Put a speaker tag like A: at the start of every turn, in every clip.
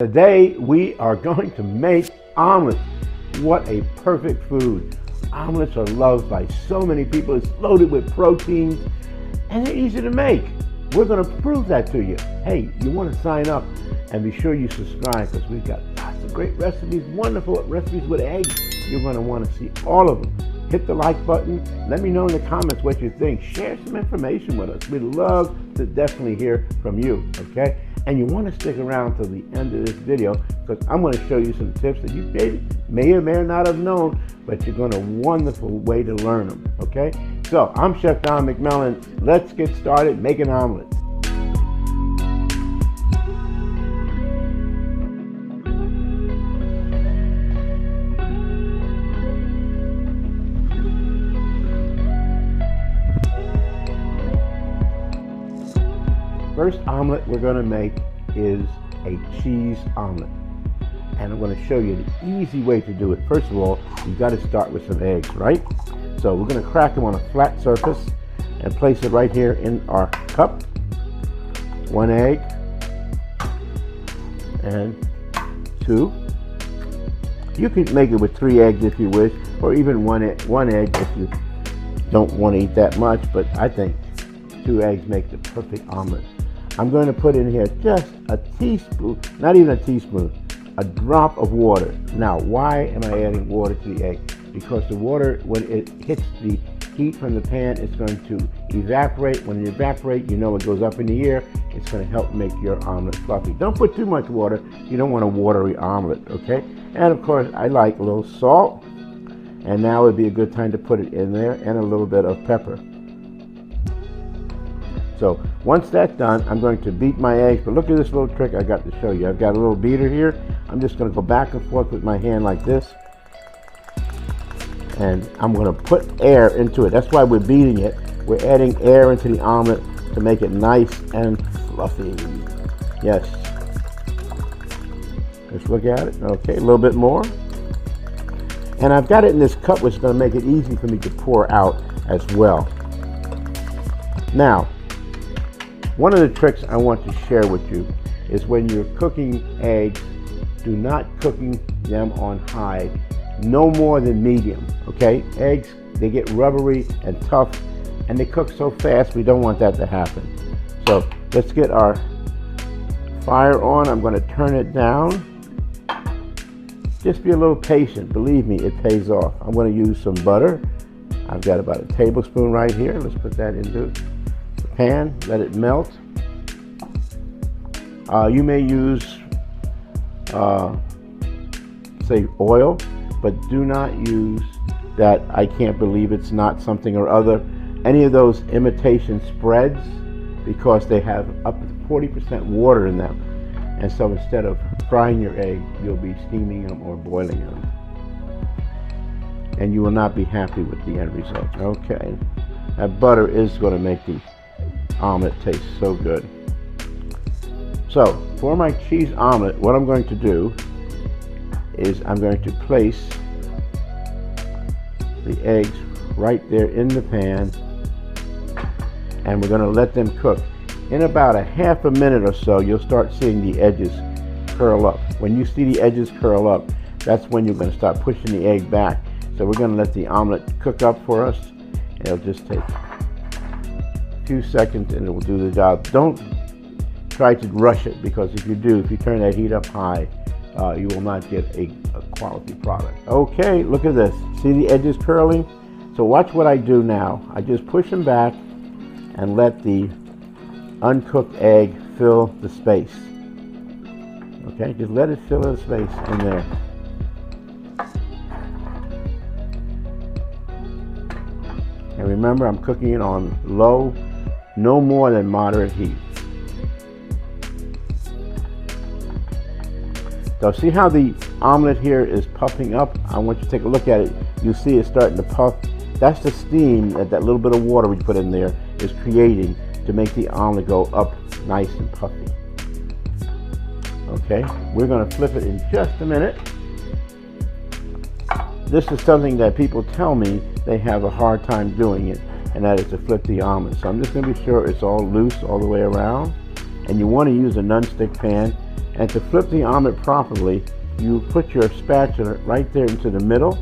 A: Today we are going to make omelets. What a perfect food. Omelets are loved by so many people. It's loaded with proteins and they're easy to make. We're going to prove that to you. Hey, you want to sign up and be sure you subscribe because we've got lots of great recipes, wonderful recipes with eggs. You're going to want to see all of them. Hit the like button. Let me know in the comments what you think. Share some information with us. We'd love to definitely hear from you, okay? And you want to stick around till the end of this video because I'm going to show you some tips that you may or may not have known, but you're going to wonderful way to learn them, okay? So I'm Chef Don McMillan. Let's get started making omelets. First omelet we're going to make is a cheese omelet, and I'm going to show you the easy way to do it. First of all, you've got to start with some eggs, right? So we're going to crack them on a flat surface and place it right here in our cup. One egg and two. You can make it with 3 eggs if you wish, or even one egg if you don't want to eat that much, but I think 2 eggs make the perfect omelet. I'm going to put in here just a teaspoon, not even a teaspoon, a drop of water. Now, why am I adding water to the egg? Because the water, when it hits the heat from the pan, it's going to evaporate. When it evaporates, you know it goes up in the air. It's going to help make your omelet fluffy. Don't put too much water. You don't want a watery omelet, okay? And of course, I like a little salt. And now would be a good time to put it in there, and a little bit of pepper. So once that's done, I'm going to beat my eggs, but look at this little trick I got to show you. I've got a little beater here. I'm just going to go back and forth with my hand like this. And I'm going to put air into it. That's why we're beating it. We're adding air into the omelet to make it nice and fluffy. Yes. Let's look at it. Okay, a little bit more. And I've got it in this cup, which is going to make it easy for me to pour out as well. Now, one of the tricks I want to share with you is when you're cooking eggs, do not cooking them on high, no more than medium, okay? Eggs, they get rubbery and tough, and they cook so fast, we don't want that to happen. So let's get our fire on. I'm going to turn it down. Just be a little patient. Believe me, it pays off. I'm going to use some butter. I've got about a tablespoon right here. Let's put that into pan, let it melt. You may use, say, oil, but do not use that I can't believe it's not something or other. Any of those imitation spreads, because they have up to 40% water in them. And so instead of frying your egg, you'll be steaming them or boiling them. And you will not be happy with the end result. Okay, that butter is going to make the omelet tastes so good. So for my cheese omelet, what I'm going to do is I'm going to place the eggs right there in the pan, and we're going to let them cook. In about a half a minute or so, you'll start seeing the edges curl up. When you see the edges curl up, that's when you're going to start pushing the egg back. So we're going to let the omelet cook up for us. It'll just take few seconds and it will do the job. Don't try to rush it, because if you do, if you turn that heat up high, you will not get a quality product. Okay, look at this. See the edges curling? So watch what I do now. I just push them back and let the uncooked egg fill the space. Okay, just let it fill the space in there. And remember, I'm cooking it on low, no more than moderate heat. So see how the omelet here is puffing up? I want you to take a look at it. You see it starting to puff. That's the steam that that little bit of water we put in there is creating to make the omelet go up nice and puffy. Okay, we're going to flip it in just a minute. This is something that people tell me they have a hard time doing it, and that is to flip the omelet. So I'm just going to be sure it's all loose all the way around. And you want to use a non-stick pan, And to flip the omelet properly, you put your spatula right there into the middle,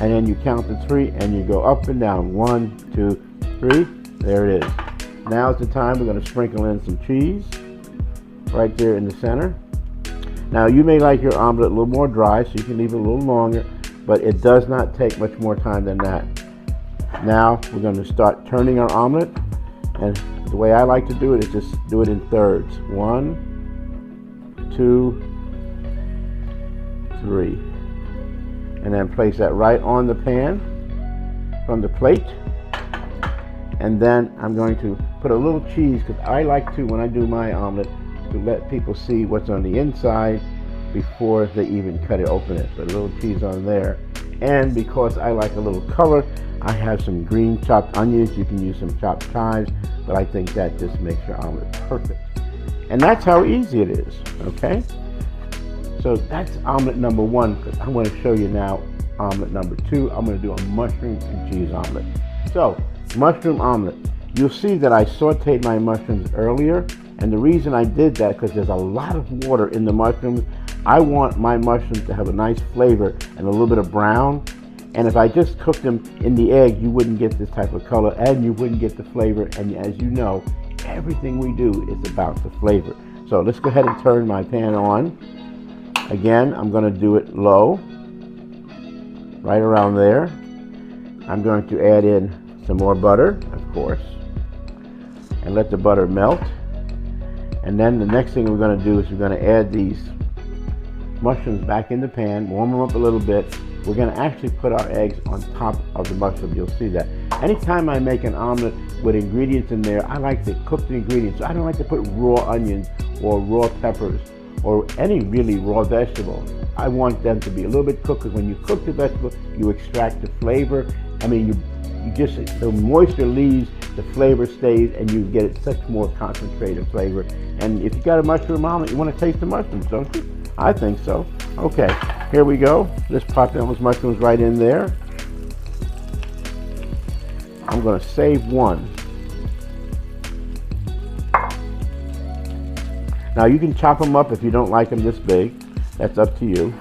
A: and then you count to 3 and you go up and down. 1, 2, 3. There it is. Now is the time we're going to sprinkle in some cheese right there in the center. Now you may like your omelet a little more dry, so you can leave it a little longer, but it does not take much more time than that. Now we're going to start turning our omelet, and the way I like to do it is just do it in thirds. 1, 2, 3. And then place that right on the pan from the plate. And then I'm going to put a little cheese, because I like to, when I do my omelet, to let people see what's on the inside before they even cut it open it. Put a little cheese on there. And because I like a little color, I have some green chopped onions. You can use some chopped chives, but I think that just makes your omelet perfect. And that's how easy it is, okay? So that's omelet number 1. I'm going to show you now omelet number 2. I'm going to do a mushroom and cheese omelet. So, mushroom omelet. You'll see that I sauteed my mushrooms earlier, and the reason I did that because there's a lot of water in the mushrooms. I want my mushrooms to have a nice flavor and a little bit of brown, and if I just cooked them in the egg, you wouldn't get this type of color and you wouldn't get the flavor. And as you know, everything we do is about the flavor. So let's go ahead and turn my pan on. Again, I'm going to do it low, right around there. I'm going to add in some more butter, of course, and let the butter melt. And then the next thing we're going to do is we're going to add these mushrooms back in the pan, warm them up a little bit. We're going to actually put our eggs on top of the mushroom. You'll see that. Anytime I make an omelet with ingredients in there, I like to cook the ingredients. I don't like to put raw onions or raw peppers or any really raw vegetable. I want them to be a little bit cooked, because when you cook the vegetable, you extract the flavor. I mean, you just, the moisture leaves, the flavor stays, and you get it such more concentrated flavor. And if you got a mushroom omelet, you want to taste the mushrooms, don't you? I think so. Okay, here we go. Let's pop those mushrooms right in there. I'm going to save one. Now you can chop them up if you don't like them this big. That's up to you.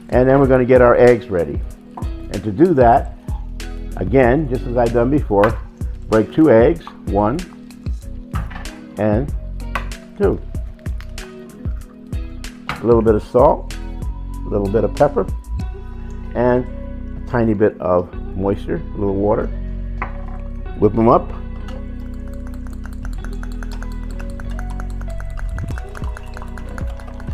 A: And then we're going to get our eggs ready. And to do that, again, just as I've done before, break 2 eggs, 1 and 2. A little bit of salt, a little bit of pepper, and a tiny bit of moisture, a little water. Whip them up.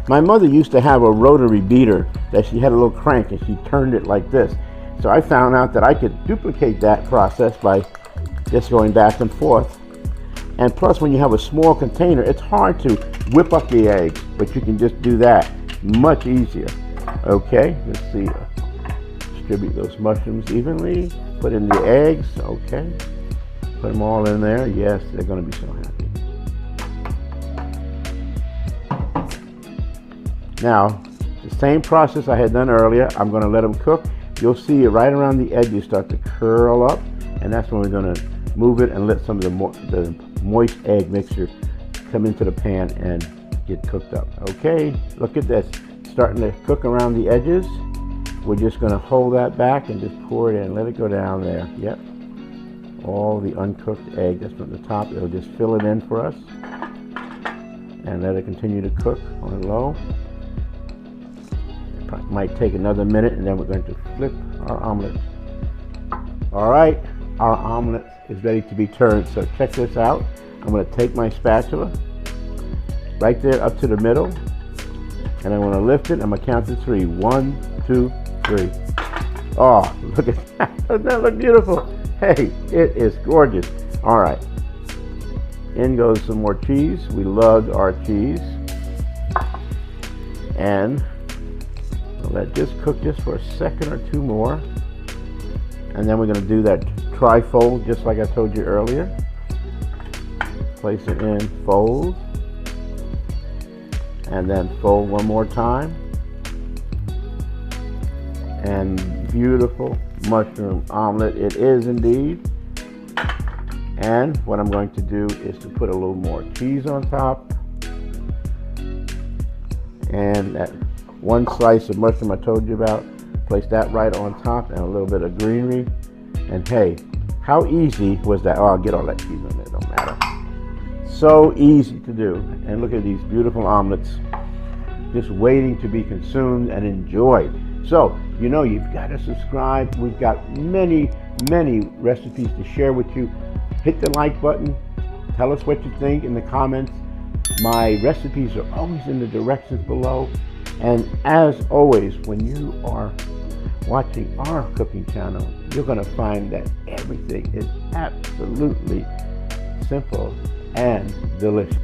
A: My mother used to have a rotary beater that she had a little crank, and she turned it like this. So I found out that I could duplicate that process by just going back and forth. And plus, when you have a small container, it's hard to whip up the eggs, but you can just do that much easier. Okay, let's see. Distribute those mushrooms evenly. Put in the eggs. Okay, put them all in there. Yes, they're going to be so happy. Now, the same process I had done earlier. I'm going to let them cook. You'll see it right around the edges start to curl up, and that's when we're going to move it and let some of the moist egg mixture come into the pan and get cooked up. Okay, look at this, starting to cook around the edges. We're just going to hold that back and just pour it in. Let it go down there. Yep, all the uncooked egg that's from the top. It'll just fill it in for us, and let it continue to cook on low. It might take another minute, and then we're going to flip our omelet. All right, our omelet is ready to be turned. So check this out. I'm going to take my spatula right there up to the middle, and I'm going to lift it. I'm going to count to 3. 1, 2, 3. Oh, look at that. Doesn't that look beautiful? Hey, it is gorgeous. All right. In goes some more cheese. We loved our cheese. And I'll let this cook just for a second or 2 more. And then we're going to do that tri-fold just like I told you earlier. Place it in, fold, and then fold one more time. And beautiful mushroom omelet it is indeed. And what I'm going to do is to put a little more cheese on top. And that one slice of mushroom I told you about, place that right on top, and a little bit of greenery. And hey, how easy was that? Oh, I'll get all that cheese on there, don't matter. So easy to do. And look at these beautiful omelets, just waiting to be consumed and enjoyed. So, you know, you've got to subscribe. We've got many, many recipes to share with you. Hit the like button. Tell us what you think in the comments. My recipes are always in the directions below. And as always, when you are watching our cooking channel, you're going to find that everything is absolutely simple and delicious.